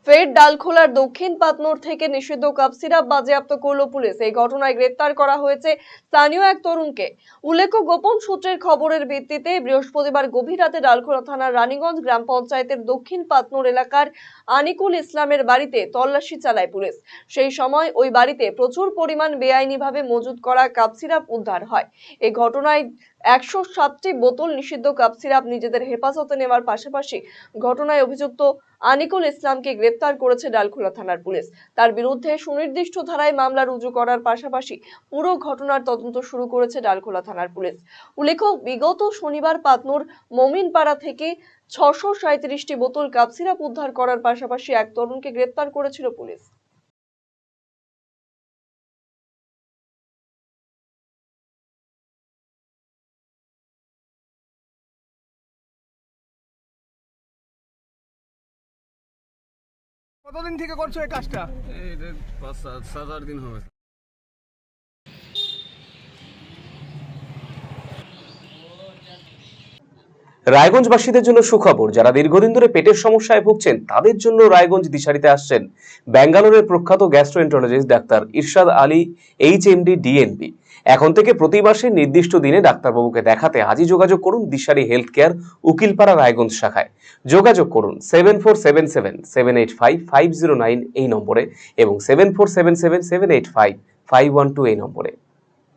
ফের ডালখোলার দক্ষিণ পাতনোর থেকে নিষিদ্ধ কাপ সিরাপ বাজেয়াপ্ত করল পুলিশ। এই ঘটনায় গ্রেপ্তার করা হয়েছে স্থানীয় এক তরুণকে। উল্লেখ্য, গোপন সূত্রের খবরের ভিত্তিতে বৃহস্পতিবার গভীর রাতে ডালখোলা থানার রানীগঞ্জ গ্রাম পঞ্চায়েতের দক্ষিণ পাতনোর এলাকার আনিকুল ইসলামের বাড়িতে তল্লাশি চালায় পুলিশ। সেই সময় ওই বাড়িতে প্রচুর পরিমাণ বেআইনিভাবে মজুত করা কাপ সিরাপ উদ্ধার হয়। এই ঘটনায় 107টি বোতল নিষিদ্ধ কাপ সিরাপ নিজেদের হেফাজতে নেওয়ার পাশাপাশি ঘটনায় অভিযুক্ত আনিকুল ইসলামকে গ্রেপ্তার করেছে ডালখোলা থানার পুলিশ। তার বিরুদ্ধে সুনির্দিষ্ট ধারায় মামলা রুজু করার পাশাপাশি পুরো ঘটনার তদন্ত শুরু করেছে ডালখোলা থানার পুলিশ। উল্লেখ্য, বিগত শনিবার পাতনোর মমিনপাড়া থেকে 637টি বোতল কাপ সিরাপ উদ্ধার করার পাশাপাশি এক তরুণকে গ্রেপ্তার করেছিল পুলিশ। কতদিন থেকে করছো এই কাজটা? এই 5-7 দিন হবে। রায়গঞ্জবাসীদের জন্য সুখবর। যারা দীর্ঘদিন ধরে পেটের সমস্যায় ভুগছেন তাদের জন্য রায়গঞ্জ দিশারিতে আসছেন ব্যাঙ্গালোরের প্রখ্যাত গ্যাস্ট্রোএন্টারোলজিস্ট ডাক্তার ইরশাদ আলী, এইচএমডি, ডিএনবি। এখন থেকে প্রতি মাসে নির্দিষ্ট দিনে ডাক্তারবাবুকে দেখাতে আজই যোগাযোগ করুন দিশারি হেলথ কেয়ার, উকিলপাড়া, রায়গঞ্জ শাখায়। যোগাযোগ করুন 7477785509 এই নম্বরে এবং 7477785512 এই নম্বরে।